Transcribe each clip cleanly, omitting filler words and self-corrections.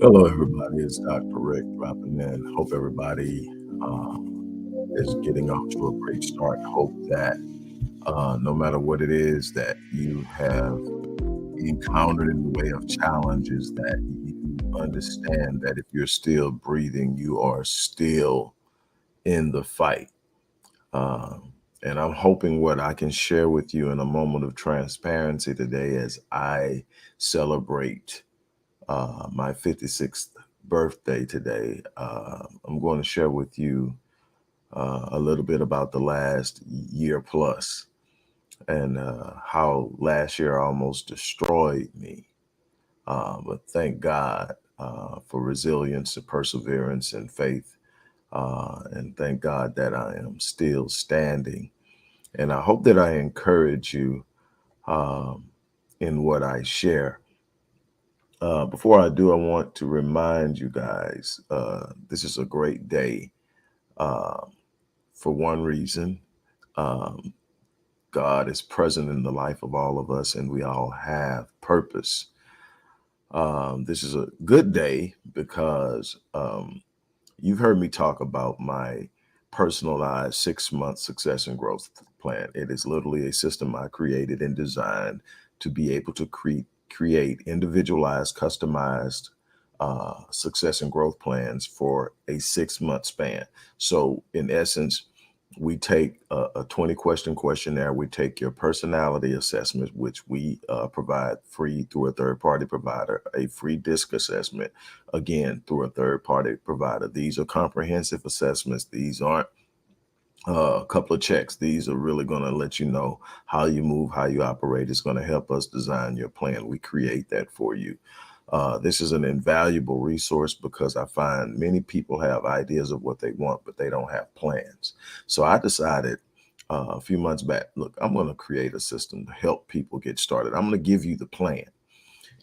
Hello, everybody. It's Dr. Rick dropping in. Hope everybody uh, is getting off to a great start. Hope that no matter what it is that you have encountered in the way of challenges, that you understand that if you're still breathing, you are still in the fight. And I'm hoping what I can share with you in a moment of transparency today as I celebrate my 56th birthday today. I'm going to share with you a little bit about the last year plus and how last year almost destroyed me. But thank God for resilience and perseverance and faith. And thank God that I am still standing. And I hope that I encourage you um, in what I share. Before I do, I want to remind you guys this is a great day uh, for one reason. Um, God is present in the life of all of us, and we all have purpose. This is a good day because you've heard me talk about my personalized 6 month success and growth plan. It is literally a system I created and designed to be able to create individualized, customized success and growth plans for a 6 month span. So, in essence, we take a 20 question questionnaire. We take your personality assessment, which we provide free through a third party provider, a free disc assessment, again, through a third party provider. These are comprehensive assessments. These aren't a couple of checks. These are really going to let you know how you move, how you operate. It's going to help us design your plan. We create that for you. This is an invaluable resource because I find many people have ideas of what they want, but they don't have plans. So I decided a few months back, look, I'm going to create a system to help people get started. I'm going to give you the plan,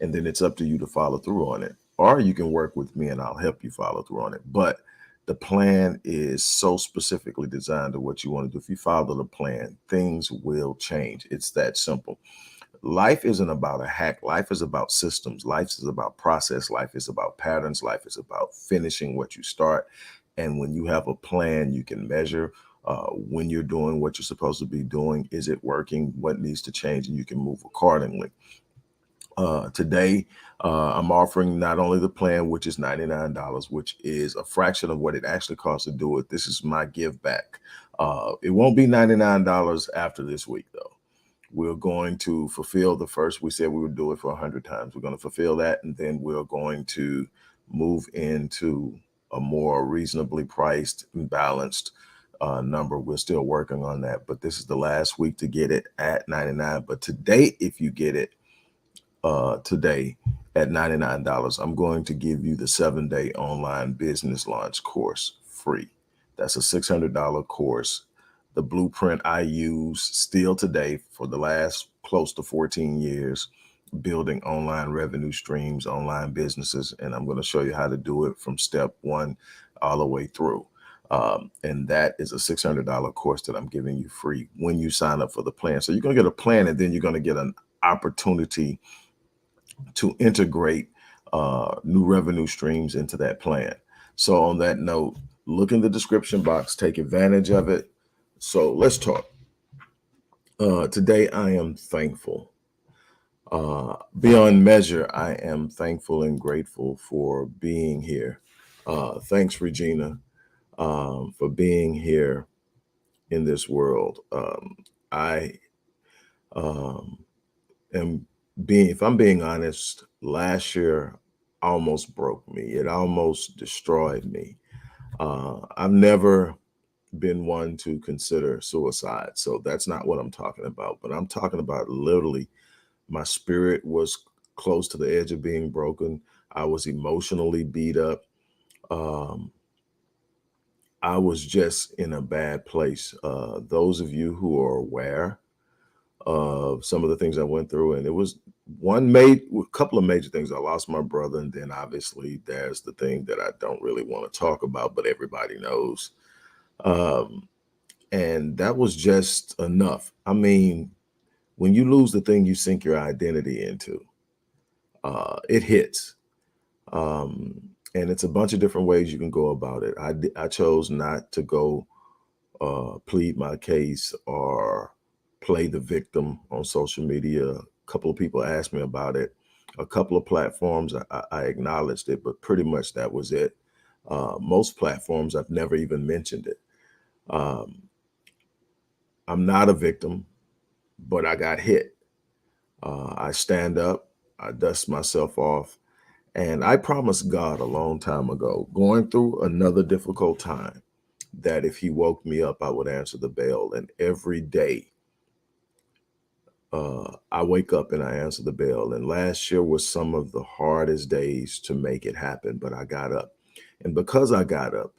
and then it's up to you to follow through on it. Or you can work with me and I'll help you follow through on it. But the plan is so specifically designed to what you want to do. If you follow the plan, things will change. It's that simple. Life isn't about a hack. Life is about systems. Life is about process. Life is about patterns. Life is about finishing what you start. And when you have a plan, you can measure when you're doing what you're supposed to be doing. Is it working? What needs to change? And you can move accordingly. Today, I'm offering not only the plan, which is $99, which is a fraction of what it actually costs to do it. This is my give back. It won't be $99 after this week, though. We're going to fulfill the first, we said we would do it for 100 times. We're going to fulfill that, and then we're going to move into a more reasonably priced and balanced number. We're still working on that, but this is the last week to get it at 99. But today, if you get it, today at $99, I'm going to give you the 7-day online business launch course free. That's a $600 course. The blueprint I use still today for the last close to 14 years, building online revenue streams, online businesses. And I'm going to show you how to do it from step one all the way through. And that is a $600 course that I'm giving you free when you sign up for the plan. So you're going to get a plan, and then you're going to get an opportunity to integrate new revenue streams into that plan. So on that note, look in the description box, take advantage of it. So let's talk. Today, I am thankful. Beyond measure, I am thankful and grateful for being here. Thanks, Regina, for being here in this world. I um, am being, if I'm being honest, last year almost broke me. It almost destroyed me. I've never been one to consider suicide. So that's not what I'm talking about. But I'm talking about literally my spirit was close to the edge of being broken. I was emotionally beat up. Um, I was just in a bad place. Those of you who are aware of some of the things I went through, and it was a couple of major things. I lost my brother, and then obviously there's the thing that I don't really want to talk about, but everybody knows. Um, and that was just enough. I mean, When you lose the thing you sink your identity into, it hits. And it's a bunch of different ways you can go about it. I chose not to go plead my case or play the victim on social media. A couple of people asked me about it. A couple of platforms, I acknowledged it, but pretty much that was it. Most platforms, I've never even mentioned it. Um, I'm not a victim, but I got hit. I stand up, I dust myself off, and I promised God a long time ago, going through another difficult time, that if He woke me up, I would answer the bell. And every day, I wake up and I answer the bell. And last year was some of the hardest days to make it happen, but I got up. And because I got up,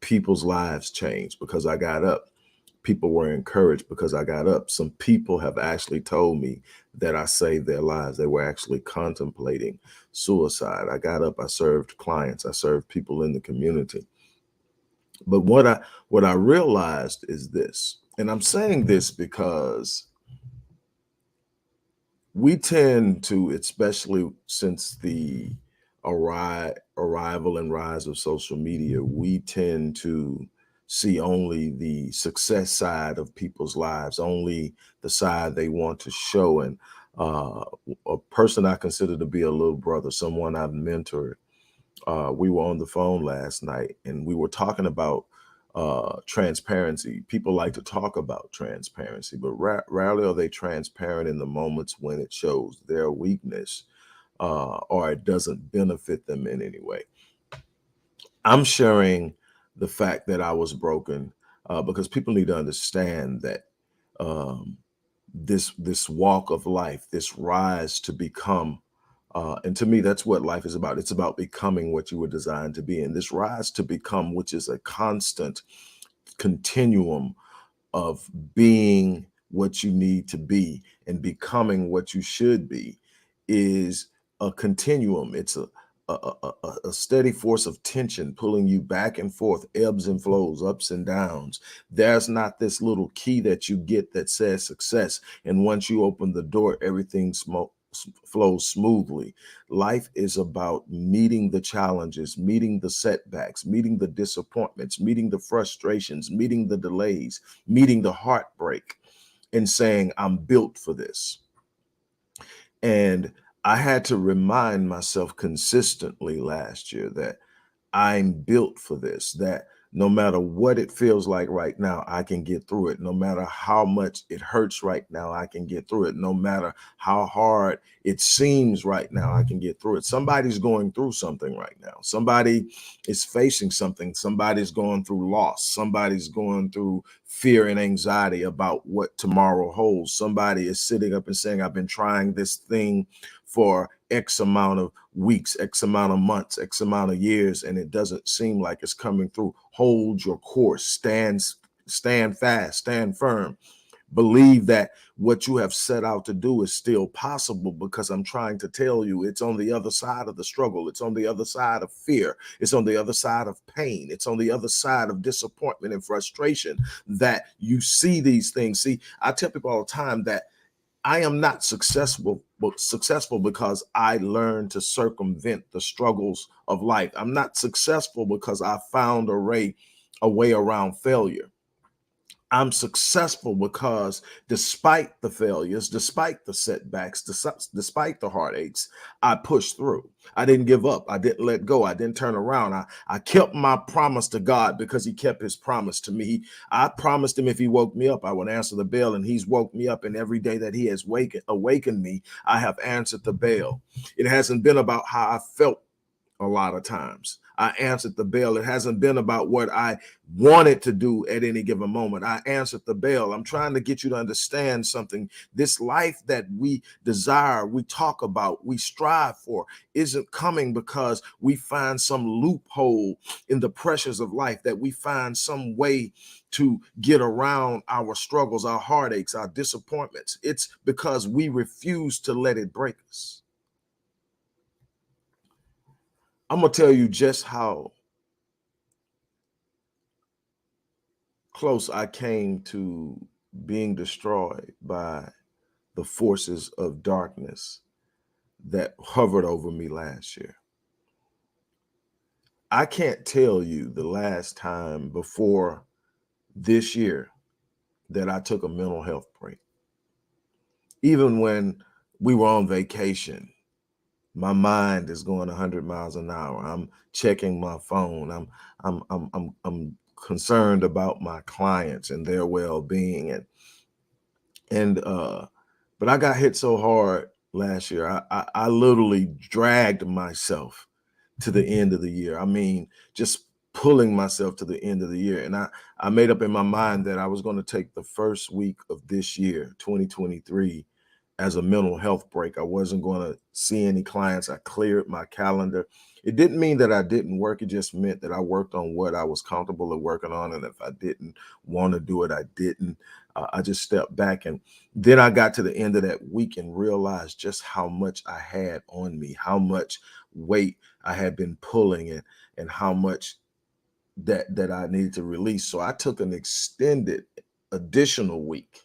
people's lives changed. Because I got up, people were encouraged. Because I got up, some people have actually told me that I saved their lives. They were actually contemplating suicide. I got up, I served clients, I served people in the community. But what I realized is this, and I'm saying this because we tend to, especially since the arrival and rise of social media, we tend to see only the success side of people's lives, only the side they want to show. And uh, a person I consider to be a little brother, someone I've mentored, we were on the phone last night and we were talking about transparency. People like to talk about transparency, but rarely are they transparent in the moments when it shows their weakness, or it doesn't benefit them in any way. I'm sharing the fact that I was broken, because people need to understand that um, this walk of life, this rise to become, and to me, that's what life is about. It's about becoming what you were designed to be. And this rise to become, which is a constant continuum of being what you need to be and becoming what you should be, is a continuum. It's a steady force of tension pulling you back and forth, ebbs and flows, ups and downs. There's not this little key that you get that says success, and once you open the door, everything flows smoothly. Life is about meeting the challenges, meeting the setbacks, meeting the disappointments, meeting the frustrations, meeting the delays, meeting the heartbreak, and saying, I'm built for this. And I had to remind myself consistently last year that I'm built for this, that no matter what it feels like right now, I can get through it. No matter how much it hurts right now, I can get through it. No matter how hard it seems right now, I can get through it. Somebody's going through something right now. Somebody is facing something. Somebody's going through loss. Somebody's going through fear and anxiety about what tomorrow holds. Somebody is sitting up and saying, I've been trying this thing for X amount of weeks, X amount of months, X amount of years, and it doesn't seem like it's coming through. Hold your course, stand fast, stand firm. Believe that what you have set out to do is still possible, because I'm trying to tell you it's on the other side of the struggle. It's on the other side of fear. It's on the other side of pain. It's on the other side of disappointment and frustration that you see these things. See, I tell people all the time that I am not successful because I learned to circumvent the struggles of life. I'm not successful because I found a way around failure. I'm successful because despite the failures, despite the setbacks, despite the heartaches, I pushed through. I didn't give up. I didn't let go. I didn't turn around. I kept my promise to God because He kept His promise to me. I promised Him if He woke me up, I would answer the bell, and He's woke me up. And every day that He has awakened me, I have answered the bell. It hasn't been about how I felt a lot of times. I answered the bell. It hasn't been about what I wanted to do at any given moment. I answered the bell. I'm trying to get you to understand something. This life that we desire, we talk about, we strive for, isn't coming because we find some loophole in the pressures of life, that we find some way to get around our struggles, our heartaches, our disappointments. It's because we refuse to let it break us. I'm going to tell you just how close I came to being destroyed by the forces of darkness that hovered over me last year. I can't tell you the last time before this year that I took a mental health break. Even when we were on vacation, my mind is going 100 miles an hour. I'm checking my phone. I'm concerned about my clients and their well-being, and but I got hit so hard last year. I literally dragged myself to the end of the year. I mean, just pulling myself to the end of the year. And I made up in my mind that I was going to take the first week of this year, 2023, as a mental health break. I wasn't going to see any clients. I cleared my calendar. It didn't mean that I didn't work. It just meant that I worked on what I was comfortable with working on. And if I didn't want to do it, I didn't. I just stepped back. And then I got to the end of that week and realized just how much I had on me, how much weight I had been pulling, and how much that I needed to release. So I took an extended additional week.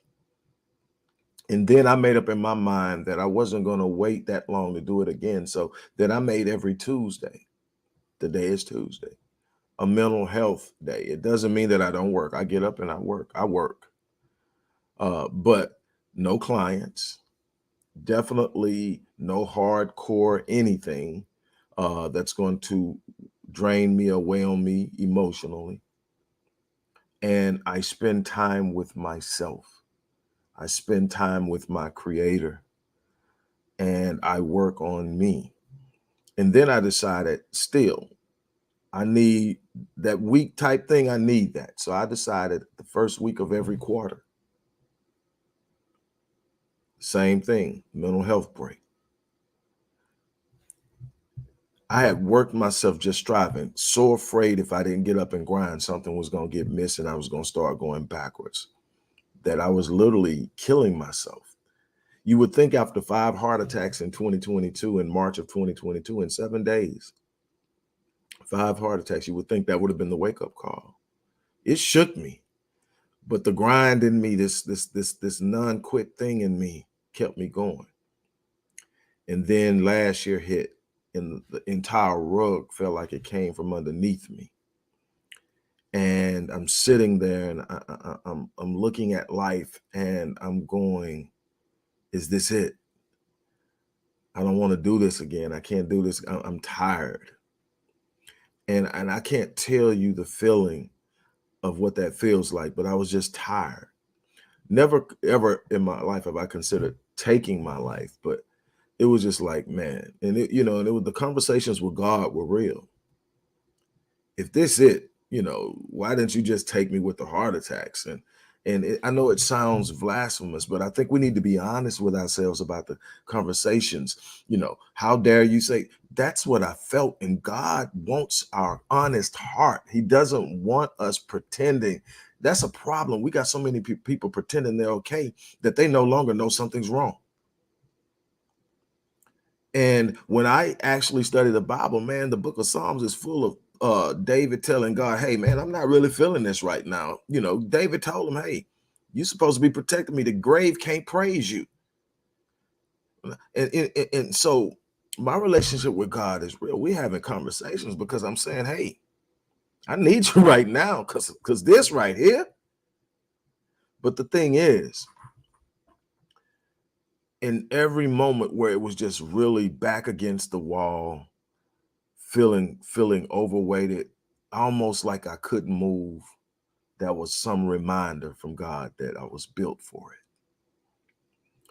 And then I made up in my mind that I wasn't going to wait that long to do it again. So then I made every Tuesday, the day is Tuesday, a mental health day. It doesn't mean that I don't work. I get up and I work. But no clients, definitely no hardcore anything that's going to drain me or weigh on me emotionally. And I spend time with myself. I spend time with my creator, and I work on me. And then I decided still, I need that week type thing. I need that. So I decided the first week of every quarter, same thing, mental health break. I had worked myself just striving, so afraid if I didn't get up and grind, something was going to get missing. I was going to start going backwards, that I was literally killing myself. You would think after 5 heart attacks in 2022, in March of 2022, in 7 days, 5 heart attacks, you would think that would have been the wake-up call. It shook me, but the grind in me, this non-quit thing in me kept me going. And then last year hit, and the entire rug felt like it came from underneath me. And I'm sitting there, and I'm looking at life, and I'm going, is this it? I don't want to do this again. I can't do this. I'm tired. And I can't tell you the feeling of what that feels like, but I was just tired. Never ever in my life have I considered taking my life, but it was just like, man, and and it was, the conversations with God were real. If this it, why didn't you just take me with the heart attacks? I know it sounds blasphemous, but I think we need to be honest with ourselves about the conversations. How dare you say that's what I felt? And God wants our honest heart. He doesn't want us pretending. That's a problem. We got so many people pretending they're okay that they no longer know something's wrong. And when I actually study the Bible, man, the book of Psalms is full of David telling God, hey, man, I'm not really feeling this right now. David told him, hey, you're supposed to be protecting me. The grave can't praise you. And so my relationship with God is real. We're having conversations because I'm saying, hey, I need you right now because this right here. But the thing is, in every moment where it was just really back against the wall, feeling overweighted, almost like I couldn't move, that was some reminder from God that I was built for it.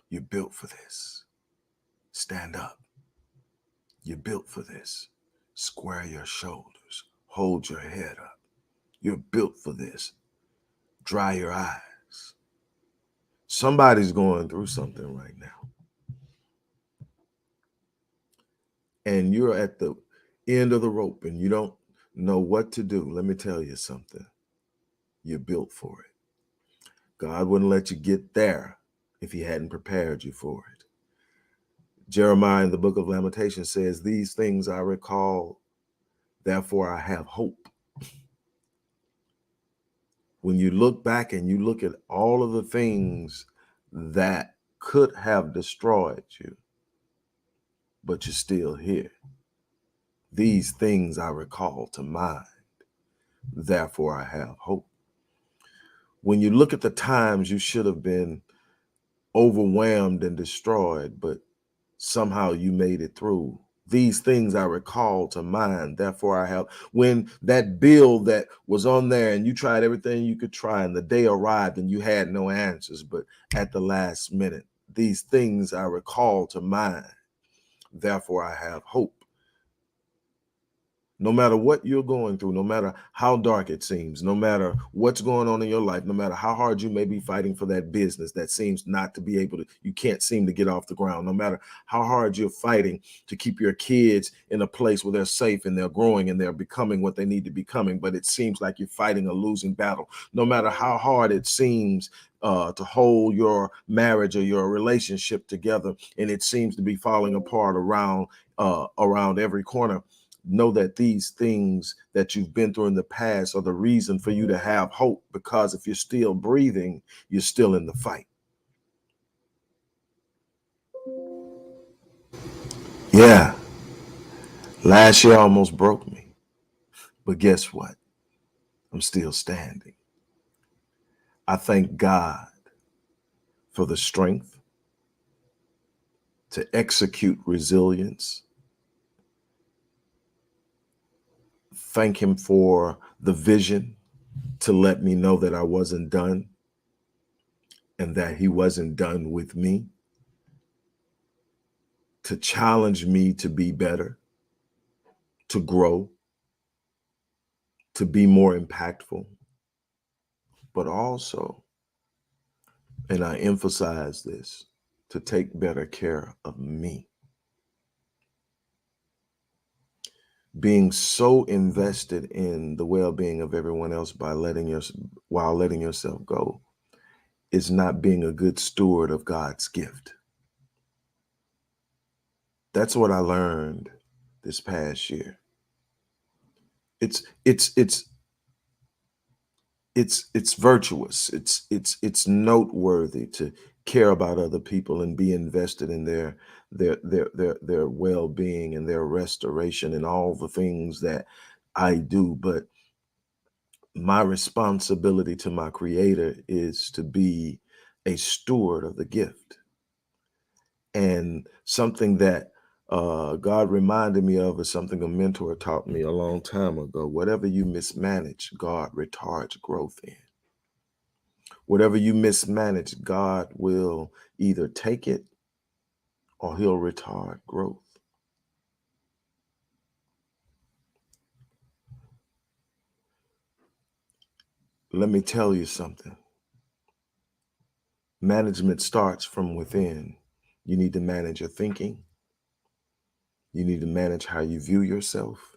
You're built for this. Stand up. You're built for this. Square your shoulders. Hold your head up. You're built for this. Dry your eyes. Somebody's going through something right now. And you're at the end of the rope and you don't know what to do. Let me tell you something. You're built for it. God wouldn't let you get there if he hadn't prepared you for it. Jeremiah in the book of Lamentations says, these things I recall, therefore I have hope. When you look back and you look at all of the things that could have destroyed you, but you're still here. These things I recall to mind, therefore I have hope. When you look at the times you should have been overwhelmed and destroyed, but somehow you made it through. These things I recall to mind, therefore I have. When that bill that was on there and you tried everything you could try and the day arrived and you had no answers, but at the last minute, these things I recall to mind, therefore I have hope. No matter what you're going through, no matter how dark it seems, no matter what's going on in your life, no matter how hard you may be fighting for that business that seems not to be able to, you can't seem to get off the ground, no matter how hard you're fighting to keep your kids in a place where they're safe and they're growing and they're becoming what they need to becoming, but it seems like you're fighting a losing battle. No matter how hard it seems to hold your marriage or your relationship together, and it seems to be falling apart around every corner. Know that these things that you've been through in the past are the reason for you to have hope, because if you're still breathing, you're still in the fight. Yeah, last year almost broke me, but guess what? I'm still standing. I thank God for the strength to execute resilience. Thank Him for the vision to let me know that I wasn't done and that He wasn't done with me, to challenge me to be better, to grow, to be more impactful, but also, and I emphasize this, to take better care of me. Being so invested in the well-being of everyone else while letting yourself go is not being a good steward of God's gift. That's what I learned this past year. It's virtuous. It's noteworthy to care about other people and be invested in their well-being and their restoration and all the things that I do. But my responsibility to my Creator is to be a steward of the gift. And something that God reminded me of is something a mentor taught me a long time ago. Whatever you mismanage, God retards growth in. Whatever you mismanage, God will either take it or He'll retard growth. Let me tell you something. Management starts from within. You need to manage your thinking. You need to manage how you view yourself.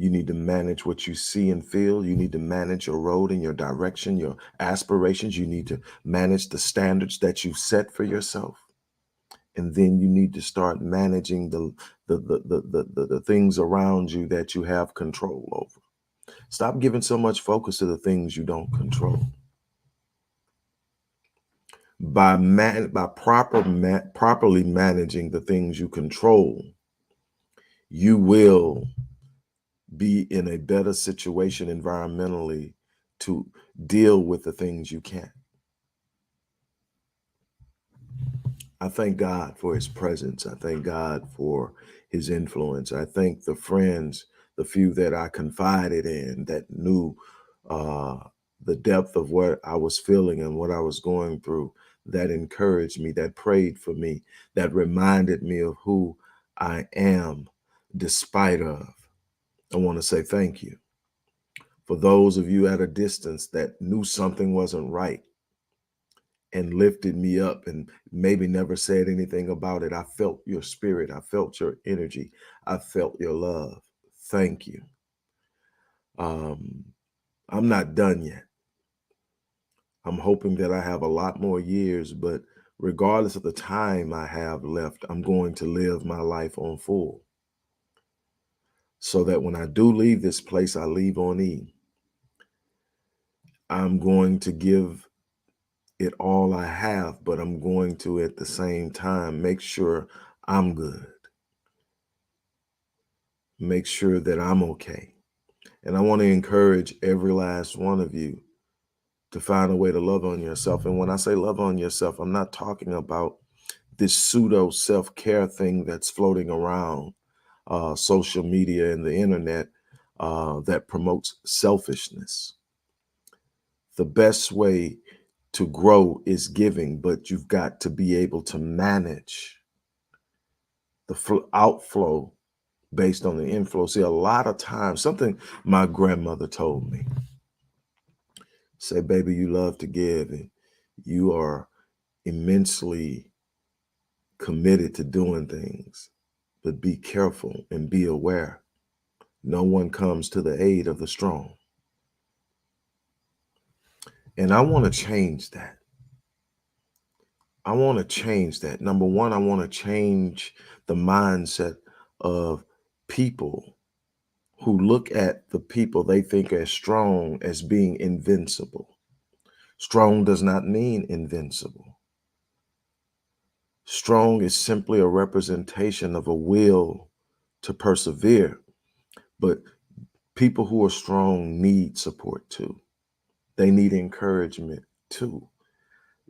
You need to manage what you see and feel. You need to manage your road and your direction, your aspirations. You need to manage the standards that you've set for yourself. And then you need to start managing the things around you that you have control over. Stop giving so much focus to the things you don't control. By properly managing the things you control, you will be in a better situation environmentally to deal with the things you can't. I thank God for His presence. I thank God for His influence. I thank the friends, the few that I confided in, that knew the depth of what I was feeling and what I was going through, that encouraged me, that prayed for me, that reminded me of who I am despite of. I want to say thank you. For those of you at a distance that knew something wasn't right and lifted me up and maybe never said anything about it, I felt your spirit. I felt your energy. I felt your love. Thank you. I'm not done yet. I'm hoping that I have a lot more years, but regardless of the time I have left, I'm going to live my life on full, so that when I do leave this place, I leave on E. I'm going to give it all I have, but I'm going to at the same time make sure I'm good, make sure that I'm okay. And I want to encourage every last one of you to find a way to love on yourself. And when I say love on yourself, I'm not talking about this pseudo self-care thing that's floating around social media and the internet that promotes selfishness. The best way to grow is giving, but you've got to be able to manage the outflow based on the inflow. See, a lot of times, something my grandmother told me, say, baby, you love to give and you are immensely committed to doing things, but be careful and be aware. No one comes to the aid of the strong. And I want to change that. I want to change that. Number one, I want to change the mindset of people who look at the people they think are strong as being invincible. Strong does not mean invincible. Strong is simply a representation of a will to persevere. But people who are strong need support too. They need encouragement too.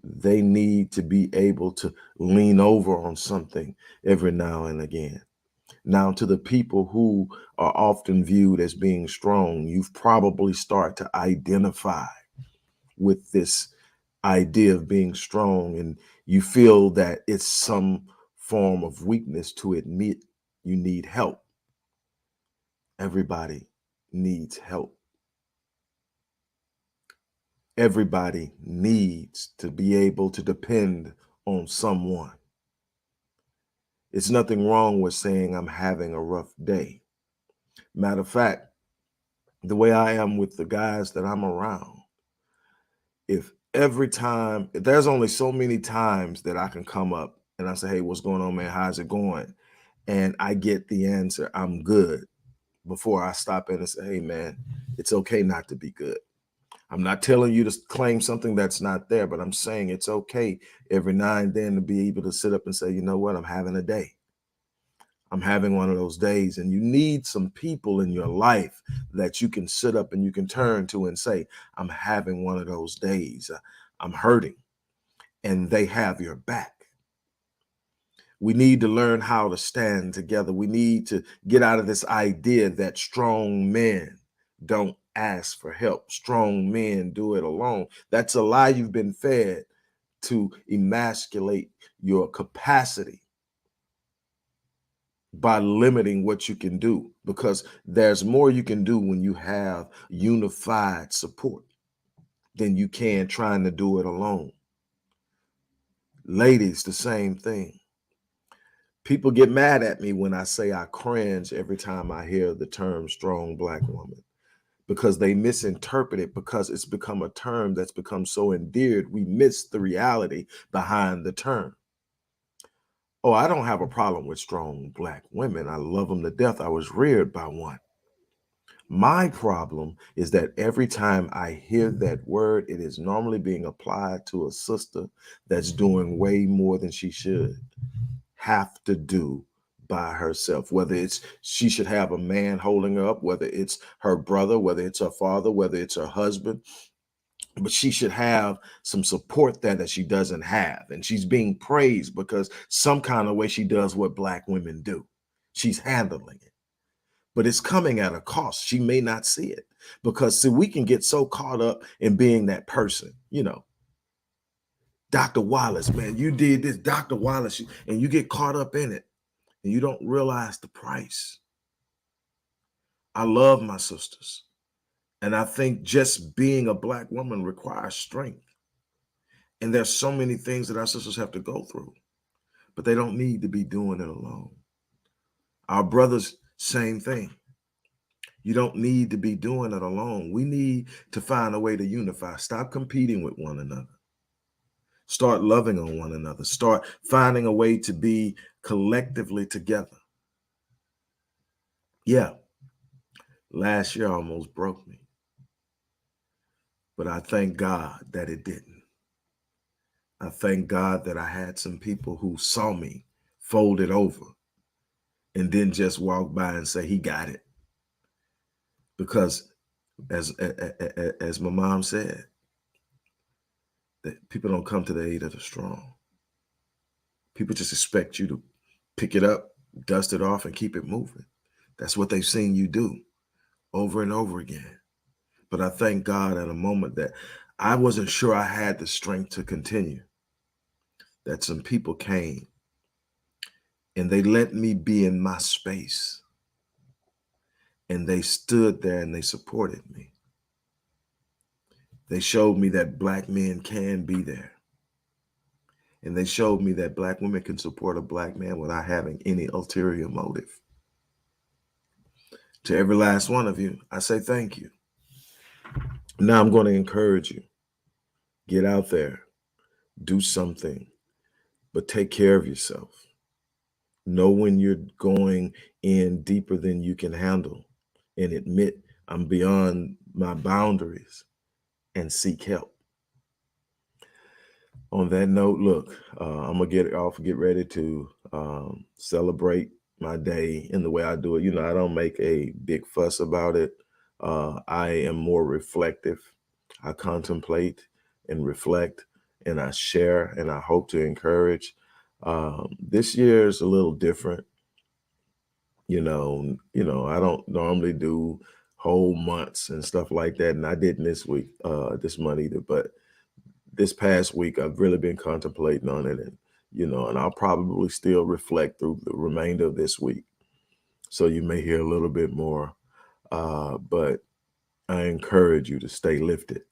They need to be able to lean over on something every now and again. Now, to the people who are often viewed as being strong, you've probably started to identify with this idea of being strong, and you feel that it's some form of weakness to admit you need help. Everybody needs help. Everybody needs to be able to depend on someone. It's nothing wrong with saying I'm having a rough day. Matter of fact, the way I am with the guys that I'm around, if every time, there's only so many times that I can come up and I say, hey, what's going on, man? How's it going? And I get the answer, I'm good, before I stop in and say, hey, man, it's okay not to be good. I'm not telling you to claim something that's not there, but I'm saying it's okay every now and then to be able to sit up and say, you know what, I'm having a day. I'm having one of those days. And you need some people in your life that you can sit up and you can turn to and say, I'm having one of those days. I'm hurting. And they have your back. We need to learn how to stand together. We need to get out of this idea that strong men don't ask for help. Strong men do it alone. That's a lie you've been fed to emasculate your capacity by limiting what you can do, because there's more you can do when you have unified support than you can trying to do it alone. Ladies, the same thing. People get mad at me when I say I cringe every time I hear the term strong Black woman, because they misinterpret it, because it's become a term that's become so endeared, we miss the reality behind the term. Oh, I don't have a problem with strong Black women. I love them to death. I was reared by one. My problem is that every time I hear that word, it is normally being applied to a sister that's doing way more than she should have to do by herself. Whether it's she should have a man holding her up, whether it's her brother, whether it's her father, whether it's her husband, but she should have some support there that she doesn't have. And she's being praised because some kind of way she does what Black women do. She's handling it, but it's coming at a cost. She may not see it, because see, we can get so caught up in being that person, you know, Dr. Wallace, man, you did this, Dr. Wallace, and you get caught up in it and you don't realize the price. I love my sisters, and I think just being a Black woman requires strength. And there's so many things that our sisters have to go through, but they don't need to be doing it alone. Our brothers, same thing. You don't need to be doing it alone. We need to find a way to unify. Stop competing with one another. Start loving on one another. Start finding a way to be collectively together. Yeah, last year almost broke me, but I thank God that it didn't. I thank God that I had some people who saw me fold it over and then just walk by and say, he got it. Because as my mom said, that people don't come to the aid of the strong. People just expect you to pick it up, dust it off, and keep it moving. That's what they've seen you do over and over again. But I thank God at a moment that I wasn't sure I had the strength to continue, that some people came and they let me be in my space. And they stood there and they supported me. They showed me that Black men can be there. And they showed me that Black women can support a Black man without having any ulterior motive. To every last one of you, I say thank you. Now I'm going to encourage you. Get out there, do something, but take care of yourself. Know when you're going in deeper than you can handle and admit I'm beyond my boundaries and seek help. On that note, look, I'm going to get ready to celebrate my day in the way I do it. You know, I don't make a big fuss about it. I am more reflective. I contemplate and reflect, and I share, and I hope to encourage. This year is a little different. You know, I don't normally do whole months and stuff like that, and I didn't this month either. But this past week, I've really been contemplating on it, and and I'll probably still reflect through the remainder of this week. So you may hear a little bit more, but I encourage you to stay lifted.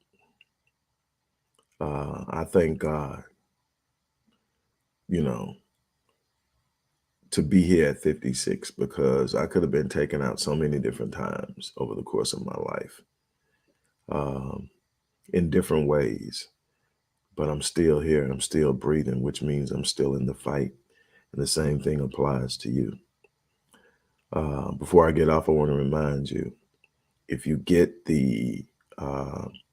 I thank God, to be here at 56, because I could have been taken out so many different times over the course of my life, in different ways. But I'm still here. I'm still breathing, which means I'm still in the fight. And the same thing applies to you. Before I get off, I want to remind you, if you get the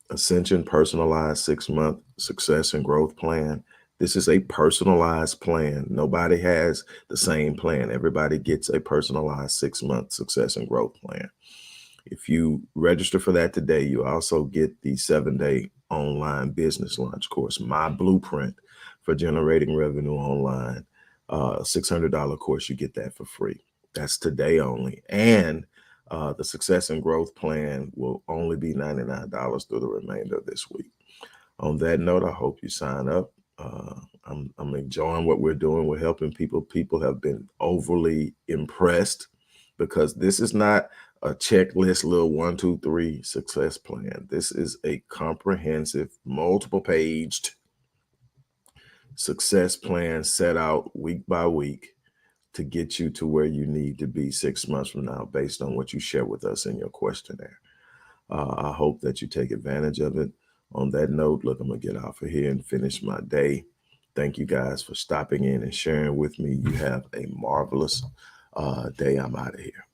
Ascension personalized 6-month success and growth plan, this is a personalized plan. Nobody has the same plan. Everybody gets a personalized 6-month success and growth plan. If you register for that today, you also get the 7-day online business launch course, My Blueprint for Generating Revenue Online. $600 course, you get that for free. That's today only. And the success and growth plan will only be $99 through the remainder of this week. On that note, I hope you sign up. I'm enjoying what we're doing. We're helping people. People have been overly impressed, because this is not a checklist, little 1, 2, 3 success plan. This is a comprehensive, multiple paged success plan set out week by week to get you to where you need to be 6 months from now, based on what you share with us in your questionnaire. I hope that you take advantage of it. On that note, look, I'm going to get off of here and finish my day. Thank you guys for stopping in and sharing with me. You have a marvelous day. I'm out of here.